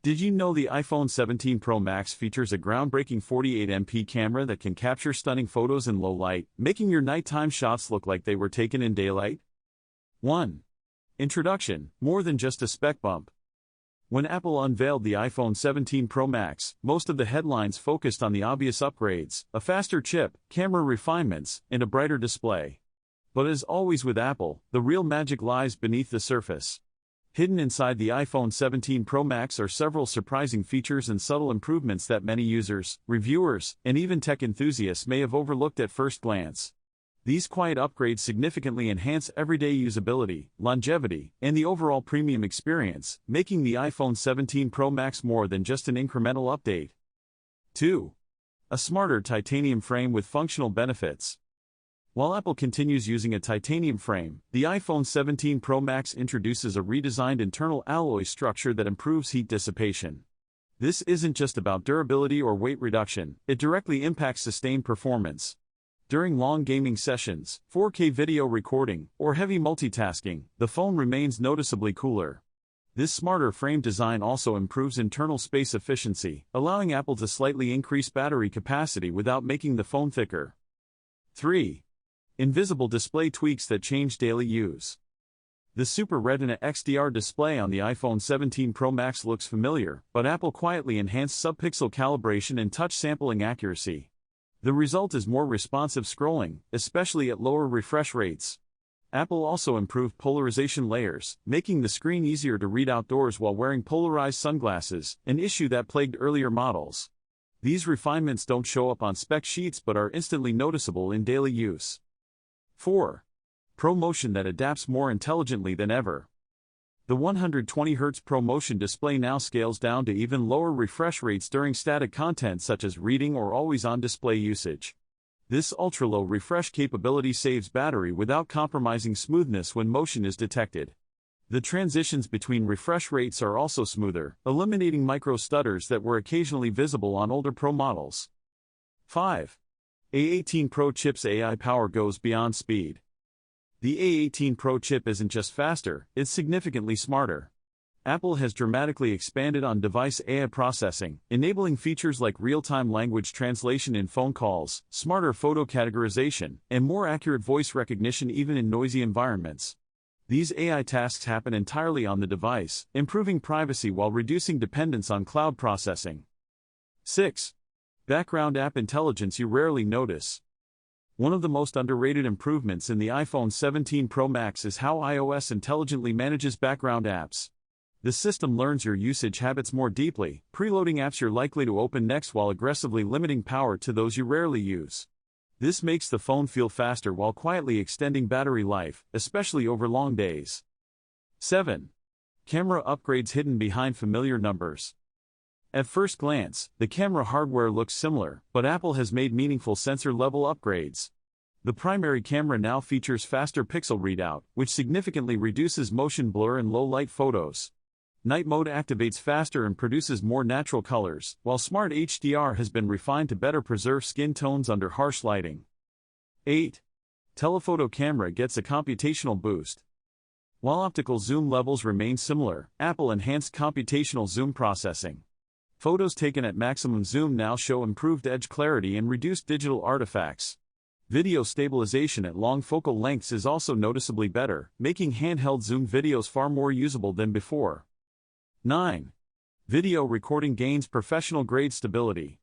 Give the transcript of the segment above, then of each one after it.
Did you know the iPhone 17 Pro Max features a groundbreaking 48MP camera that can capture stunning photos in low light, making your nighttime shots look like they were taken in daylight? 1. Introduction: more than just a spec bump. When Apple unveiled the iPhone 17 Pro Max, most of the headlines focused on the obvious upgrades: a faster chip, camera refinements, and a brighter display. But as always with Apple, the real magic lies beneath the surface. Hidden inside the iPhone 17 Pro Max are several surprising features and subtle improvements that many users, reviewers, and even tech enthusiasts may have overlooked at first glance. These quiet upgrades significantly enhance everyday usability, longevity, and the overall premium experience, making the iPhone 17 Pro Max more than just an incremental update. 2. A smarter titanium frame with functional benefits. While Apple continues using a titanium frame, the iPhone 17 Pro Max introduces a redesigned internal alloy structure that improves heat dissipation. This isn't just about durability or weight reduction, it directly impacts sustained performance. During long gaming sessions, 4K video recording, or heavy multitasking, the phone remains noticeably cooler. This smarter frame design also improves internal space efficiency, allowing Apple to slightly increase battery capacity without making the phone thicker. 3. Invisible display tweaks that change daily use. The Super Retina XDR display on the iPhone 17 Pro Max looks familiar, but Apple quietly enhanced subpixel calibration and touch sampling accuracy. The result is more responsive scrolling, especially at lower refresh rates. Apple also improved polarization layers, making the screen easier to read outdoors while wearing polarized sunglasses, an issue that plagued earlier models. These refinements don't show up on spec sheets but are instantly noticeable in daily use. 4. ProMotion that adapts more intelligently than ever. The 120Hz ProMotion display now scales down to even lower refresh rates during static content such as reading or always-on display usage. This ultra-low refresh capability saves battery without compromising smoothness when motion is detected. The transitions between refresh rates are also smoother, eliminating micro-stutters that were occasionally visible on older Pro models. 5. A18 Pro chip's AI power goes beyond speed. The A18 Pro chip isn't just faster, it's significantly smarter. Apple has dramatically expanded on device AI processing, enabling features like real-time language translation in phone calls, smarter photo categorization, and more accurate voice recognition even in noisy environments. These AI tasks happen entirely on the device, improving privacy while reducing dependence on cloud processing. 6. Background app intelligence you rarely notice. One of the most underrated improvements in the iPhone 17 Pro Max is how iOS intelligently manages background apps. The system learns your usage habits more deeply, preloading apps you're likely to open next while aggressively limiting power to those you rarely use. This makes the phone feel faster while quietly extending battery life, especially over long days. 7. Camera upgrades hidden behind familiar numbers. At first glance, the camera hardware looks similar, but Apple has made meaningful sensor-level upgrades. The primary camera now features faster pixel readout, which significantly reduces motion blur in low-light photos. Night mode activates faster and produces more natural colors, while Smart HDR has been refined to better preserve skin tones under harsh lighting. 8. Telephoto camera gets a computational boost. While optical zoom levels remain similar, Apple enhanced computational zoom processing. Photos taken at maximum zoom now show improved edge clarity and reduced digital artifacts. Video stabilization at long focal lengths is also noticeably better, making handheld zoom videos far more usable than before. 9. Video recording gains professional-grade stability.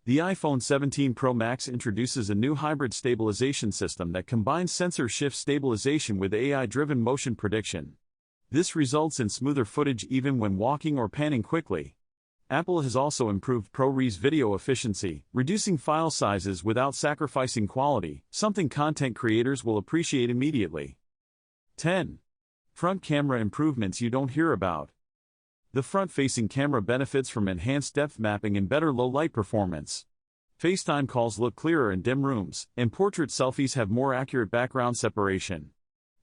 The iPhone 17 Pro Max introduces a new hybrid stabilization system that combines sensor shift stabilization with AI-driven motion prediction. This results in smoother footage even when walking or panning quickly. Apple has also improved ProRes video efficiency, reducing file sizes without sacrificing quality, something content creators will appreciate immediately. 10. Front camera improvements you don't hear about. The front-facing camera benefits from enhanced depth mapping and better low-light performance. FaceTime calls look clearer in dim rooms, and portrait selfies have more accurate background separation.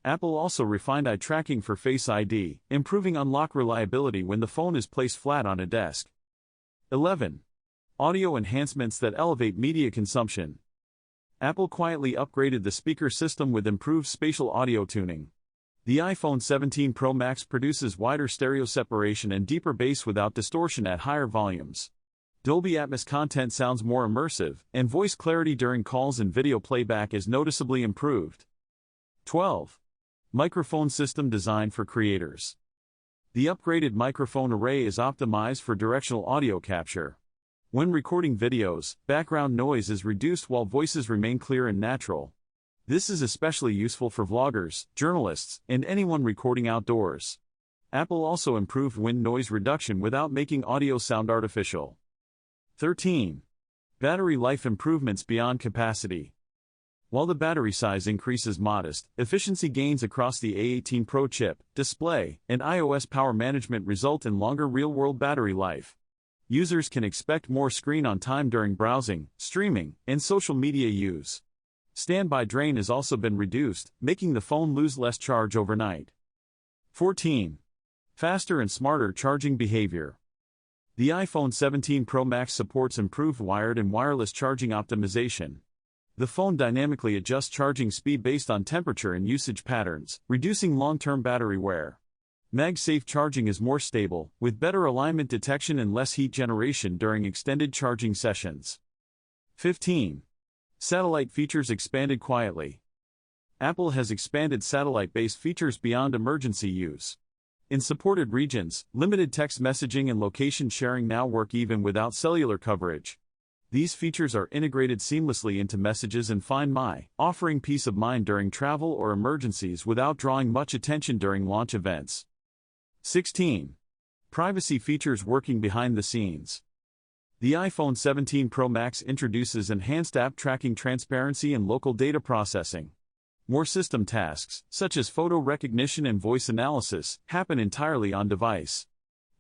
Apple also refined eye tracking for Face ID, improving unlock reliability when the phone is placed flat on a desk. 11. Audio enhancements that elevate media consumption. Apple quietly upgraded the speaker system with improved spatial audio tuning. The iPhone 17 Pro Max produces wider stereo separation and deeper bass without distortion at higher volumes. Dolby Atmos content sounds more immersive, and voice clarity during calls and video playback is noticeably improved. 12. Microphone system designed for creators. The upgraded microphone array is optimized for directional audio capture. When recording videos, background noise is reduced while voices remain clear and natural. This is especially useful for vloggers, journalists, and anyone recording outdoors. Apple also improved wind noise reduction without making audio sound artificial. 13. Battery life improvements beyond capacity. While the battery size increase is modest, efficiency gains across the A18 Pro chip, display, and iOS power management result in longer real-world battery life. Users can expect more screen-on time during browsing, streaming, and social media use. Standby drain has also been reduced, making the phone lose less charge overnight. 14. Faster and smarter charging behavior. The iPhone 17 Pro Max supports improved wired and wireless charging optimization. The phone dynamically adjusts charging speed based on temperature and usage patterns, reducing long-term battery wear. MagSafe charging is more stable, with better alignment detection and less heat generation during extended charging sessions. 15. Satellite features expanded quietly. Apple has expanded satellite-based features beyond emergency use. In supported regions, limited text messaging and location sharing now work even without cellular coverage. These features are integrated seamlessly into Messages and Find My, offering peace of mind during travel or emergencies without drawing much attention during launch events. 16. Privacy features working behind the scenes. The iPhone 17 Pro Max introduces enhanced app tracking transparency and local data processing. More system tasks, such as photo recognition and voice analysis, happen entirely on device.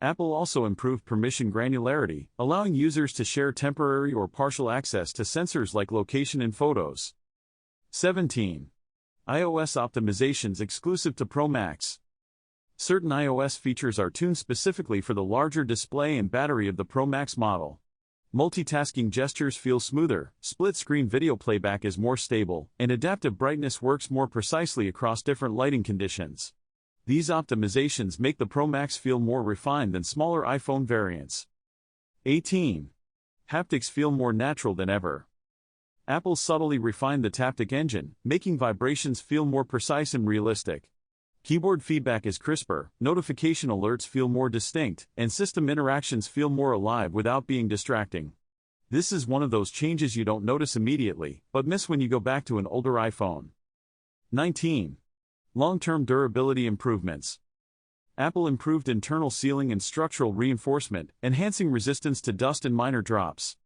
Apple also improved permission granularity, allowing users to share temporary or partial access to sensors like location and photos. 17. iOS optimizations exclusive to Pro Max. Certain iOS features are tuned specifically for the larger display and battery of the Pro Max model. Multitasking gestures feel smoother, split-screen video playback is more stable, and adaptive brightness works more precisely across different lighting conditions. These optimizations make the Pro Max feel more refined than smaller iPhone variants. 18. Haptics feel more natural than ever. Apple subtly refined the Taptic engine, making vibrations feel more precise and realistic. Keyboard feedback is crisper, notification alerts feel more distinct, and system interactions feel more alive without being distracting. This is one of those changes you don't notice immediately, but miss when you go back to an older iPhone. 19. Long-term durability improvements. Apple improved internal sealing and structural reinforcement, enhancing resistance to dust and minor drops.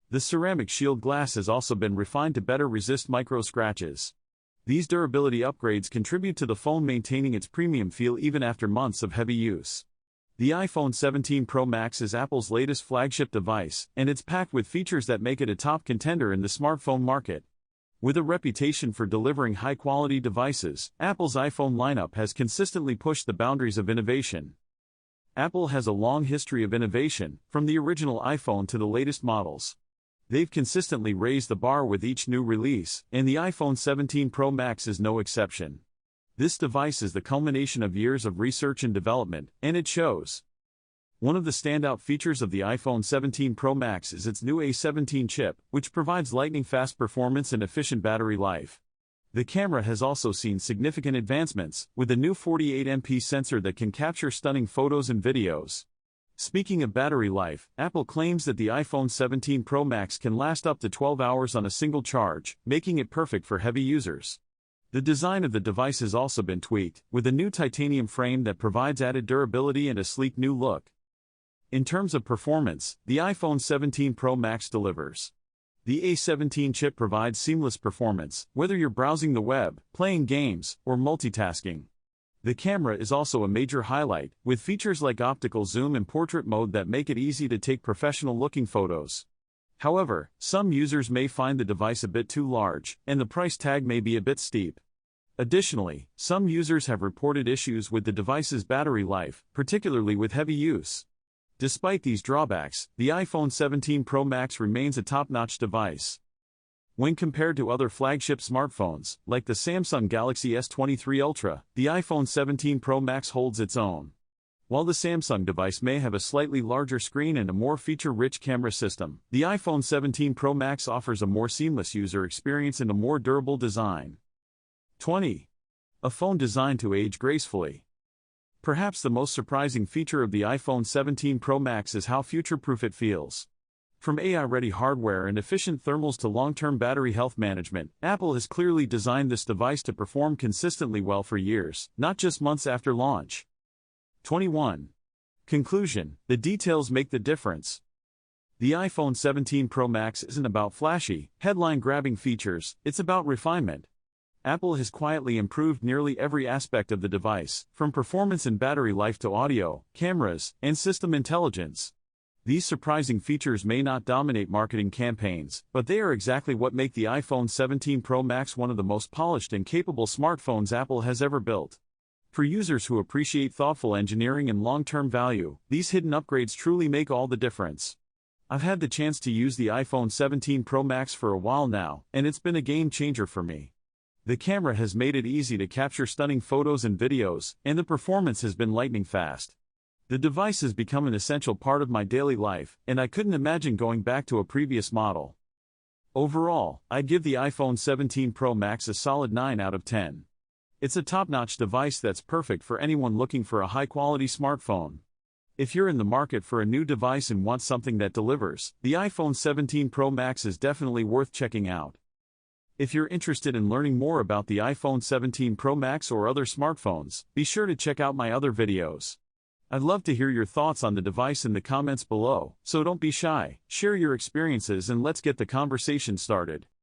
The ceramic shield glass has also been refined to better resist micro scratches. These durability upgrades contribute to the phone maintaining its premium feel even after months of heavy use. The iPhone 17 Pro Max is Apple's latest flagship device, and it's packed with features that make it a top contender in the smartphone market. With a reputation for delivering high-quality devices, Apple's iPhone lineup has consistently pushed the boundaries of innovation. Apple has a long history of innovation, from the original iPhone to the latest models. They've consistently raised the bar with each new release, and the iPhone 17 Pro Max is no exception. This device is the culmination of years of research and development, and it shows. One of the standout features of the iPhone 17 Pro Max is its new A17 chip, which provides lightning-fast performance and efficient battery life. The camera has also seen significant advancements, with a new 48MP sensor that can capture stunning photos and videos. Speaking of battery life, Apple claims that the iPhone 17 Pro Max can last up to 12 hours on a single charge, making it perfect for heavy users. The design of the device has also been tweaked, with a new titanium frame that provides added durability and a sleek new look. In terms of performance, the iPhone 17 Pro Max delivers. The A17 chip provides seamless performance, whether you're browsing the web, playing games, or multitasking. The camera is also a major highlight, with features like optical zoom and portrait mode that make it easy to take professional-looking photos. However, some users may find the device a bit too large, and the price tag may be a bit steep. Additionally, some users have reported issues with the device's battery life, particularly with heavy use. Despite these drawbacks, the iPhone 17 Pro Max remains a top-notch device. When compared to other flagship smartphones, like the Samsung Galaxy S23 Ultra, the iPhone 17 Pro Max holds its own. While the Samsung device may have a slightly larger screen and a more feature-rich camera system, the iPhone 17 Pro Max offers a more seamless user experience and a more durable design. 20. A phone designed to age gracefully. Perhaps the most surprising feature of the iPhone 17 Pro Max is how future-proof it feels. From AI-ready hardware and efficient thermals to long-term battery health management, Apple has clearly designed this device to perform consistently well for years, not just months after launch. 21. Conclusion: the details make the difference. The iPhone 17 Pro Max isn't about flashy, headline-grabbing features, it's about refinement. Apple has quietly improved nearly every aspect of the device, from performance and battery life to audio, cameras, and system intelligence. These surprising features may not dominate marketing campaigns, but they are exactly what make the iPhone 17 Pro Max one of the most polished and capable smartphones Apple has ever built. For users who appreciate thoughtful engineering and long-term value, these hidden upgrades truly make all the difference. I've had the chance to use the iPhone 17 Pro Max for a while now, and it's been a game changer for me. The camera has made it easy to capture stunning photos and videos, and the performance has been lightning fast. The device has become an essential part of my daily life, and I couldn't imagine going back to a previous model. Overall, I'd give the iPhone 17 Pro Max a solid 9 out of 10. It's a top-notch device that's perfect for anyone looking for a high-quality smartphone. If you're in the market for a new device and want something that delivers, the iPhone 17 Pro Max is definitely worth checking out. If you're interested in learning more about the iPhone 17 Pro Max or other smartphones, be sure to check out my other videos. I'd love to hear your thoughts on the device in the comments below, so don't be shy, share your experiences and let's get the conversation started.